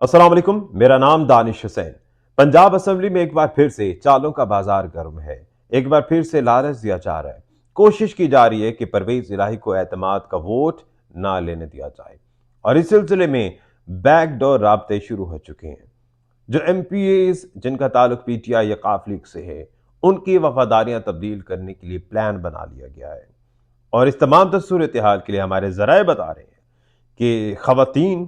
अस्सलाम वालेकुम, मेरा नाम दानिश हुसैन। पंजाब असेंबली में एक बार फिर से चालों का बाजार गर्म है। एक बार फिर से लालच दिया जा रहा है। कोशिश की जा रही है कि परवेज इलाही को एतमाद का वोट ना लेने दिया जाए और इस सिलसिले में बैकडोर राब्ते शुरू हो चुके हैं। जो MPAs जिनका ताल्लुक PTI या काफ लीग से है, उनकी वफादारियां तब्दील करने के लिए प्लान बना लिया गया है और इस तमाम सूरत हाल के लिए हमारे जराए बता रहे हैं कि खवातीन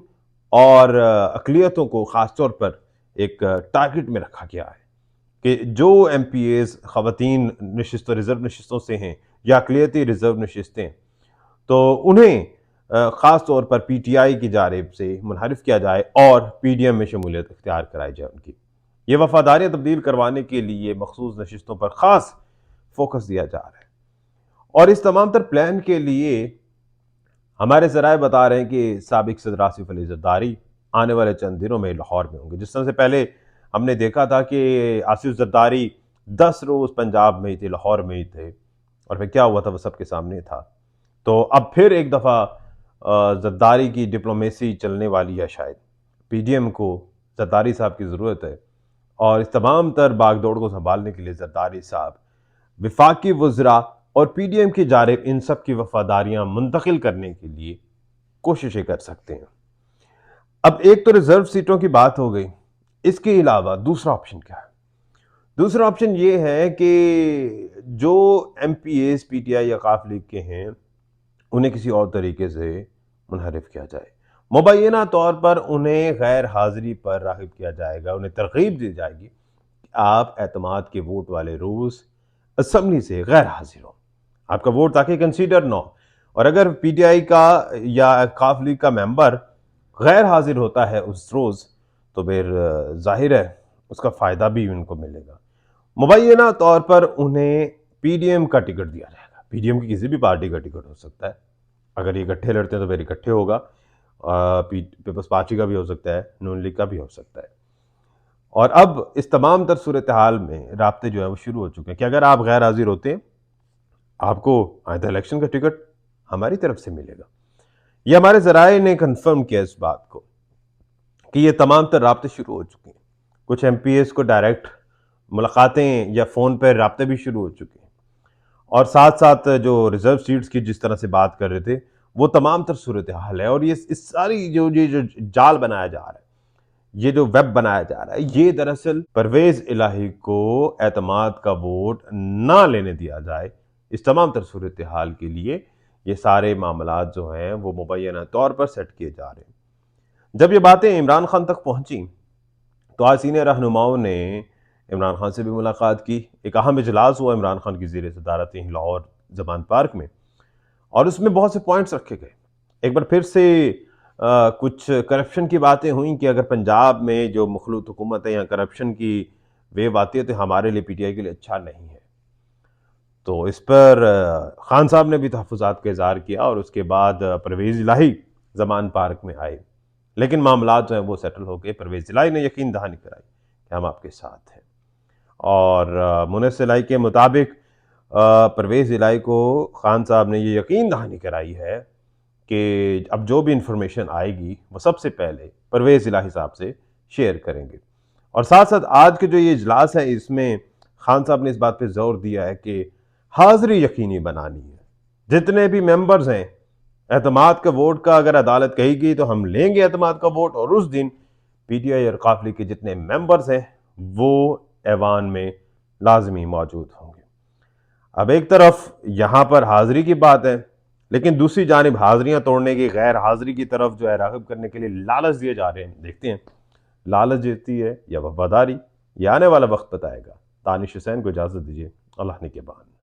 और अकलियतों को ख़ासतौर पर एक टारगेट में रखा गया है कि जो MPAs खवातीन नशिस्तों रिजर्व नशिस्तों से हैं या अकलियती रिजर्व नशिस्तें, तो उन्हें ख़ास तौर पर PTI की जानिब से मुनहरिफ किया जाए और PDM में शमूलियत इख्तियार कराई जाए। उनकी ये वफादारियाँ तब्दील करवाने के लिए मखसूस नशिस्तों पर ख़ास फोकस दिया जा रहा है और इस तमाम तर प्लान के लिए हमारे ज़राए बता रहे हैं कि साबिक सदर आसिफ अली ज़रदारी आने वाले चंद दिनों में लाहौर में होंगे। जिस तरह से पहले हमने देखा था कि आसिफ ज़रदारी 10 रोज़ पंजाब में ही थे, लाहौर में ही थे और फिर क्या हुआ था वो सबके सामने था। तो अब फिर एक दफ़ा ज़रदारी की डिप्लोमेसी चलने वाली है। शायद PDM को ज़रदारी साहब की ज़रूरत है और इस तमाम तर बागदौड़ को संभालने के लिए ज़रदारी साहब विफाकी वज़रा और PDM की जानिब इन सब की वफादारियां मुंतकिल करने के लिए कोशिशें कर सकते हैं। अब एक तो रिजर्व सीटों की बात हो गई, इसके अलावा दूसरा ऑप्शन क्या है? दूसरा ऑप्शन ये है कि जो MPAs PTI या काफ लीग के हैं, उन्हें किसी और तरीके से मुनहरिफ किया जाए। मुबैना तौर पर उन्हें गैर हाजिरी पर राग़िब किया जाएगा, उन्हें तरगीब दी जाएगी कि आप एतमाद के वोट वाले रोज़ असम्बली से गैर हाजिर हो, आपका वोट ताकि कंसीडर ना हो। और अगर PTI का या काफ लीग का मेंबर गैर हाजिर होता है उस रोज़, तो फिर जाहिर है उसका फ़ायदा भी उनको मिलेगा। मुबैना तौर पर उन्हें PDM का टिकट दिया जाएगा। PDM की किसी भी पार्टी का टिकट हो सकता है। अगर ये इकट्ठे लड़ते हैं तो फिर इकट्ठे होगा। पीपल्स पार्टी का भी हो सकता है, नून लीग का भी हो सकता है। और अब इस तमाम तर सूरत हाल में राब्ते जो है वो शुरू हो चुके हैं कि अगर आप गैर हाजिर होते हैं, आपको आइंदा इलेक्शन का टिकट हमारी तरफ से मिलेगा। ये हमारे जराए ने कंफर्म किया इस बात को कि ये तमाम तर राब्ते शुरू हो चुके हैं। कुछ MPAs को डायरेक्ट मुलाकातें या फ़ोन पर राब्ते भी शुरू हो चुके हैं और साथ साथ जो रिजर्व सीट्स की जिस तरह से बात कर रहे थे, वो तमाम तर सूरत हाल है। और ये इस सारी जो जाल बनाया जा रहा है, ये जो वेब बनाया जा रहा है, ये दरअसल परवेज इलाही को एतमाद का वोट ना लेने दिया जाए, इस तमाम तर सूरत हाल के लिए ये सारे मामलात जो हैं वो मुबैना तौर पर सेट किए जा रहे हैं। जब ये बातें इमरान खान तक पहुंची तो आज सीनियर रहनुमाओं ने इमरान खान से भी मुलाकात की। एक अहम इजलास हुआ इमरान खान की ज़ेर सदारत यहीं लाहौर ज़बान पार्क में और उसमें बहुत से पॉइंट्स रखे गए। एक बार फिर से कुछ करप्शन की बातें हुई कि अगर पंजाब में जो मखलूत हुकूमत है या करप्शन की वेव आती है तो हमारे लिए PTI के लिए अच्छा नहीं है। तो इस पर खान साहब ने भी तहफ़्फ़ुज़ात का इज़हार किया और उसके बाद परवेज़ इलाही ज़मान पार्क में आए, लेकिन मामलात जो हैं वो सेटल हो गए। परवेज़ इलाही ने यकीन दहानी कराई कि हम आपके साथ हैं और मुनस्सिर इलाही के मुताबिक परवेज़ इलाही को खान साहब ने ये यकीन दहानी कराई है कि अब जो भी इंफॉर्मेशन आएगी वो सबसे पहले परवेज़ इलाही साहब से शेयर करेंगे। और साथ साथ आज के जो ये इजलास है, इसमें खान साहब ने इस बात पे जोर दिया है कि हाजिरी यकीनी बनानी है। जितने भी मेंबर्स हैं, एतमाद का वोट का अगर अदालत कहेगी तो हम लेंगे एतमाद का वोट और उस दिन PTI और काफ लीग के जितने मेंबर्स हैं वो ऐवान में लाजमी मौजूद होंगे। अब एक तरफ यहाँ पर हाजिरी की बात है, लेकिन दूसरी जानिब हाजिरियां तोड़ने की, गैर हाजिरी की तरफ जो है राग़िब करने के लिए लालच दिए जा रहे हैं। देखते हैं लालच जीतती है या वफादारी, ये आने वाला वक्त बताएगा। दानिश हुसैन को इजाज़त दीजिए। अल्लाह ने के बाद।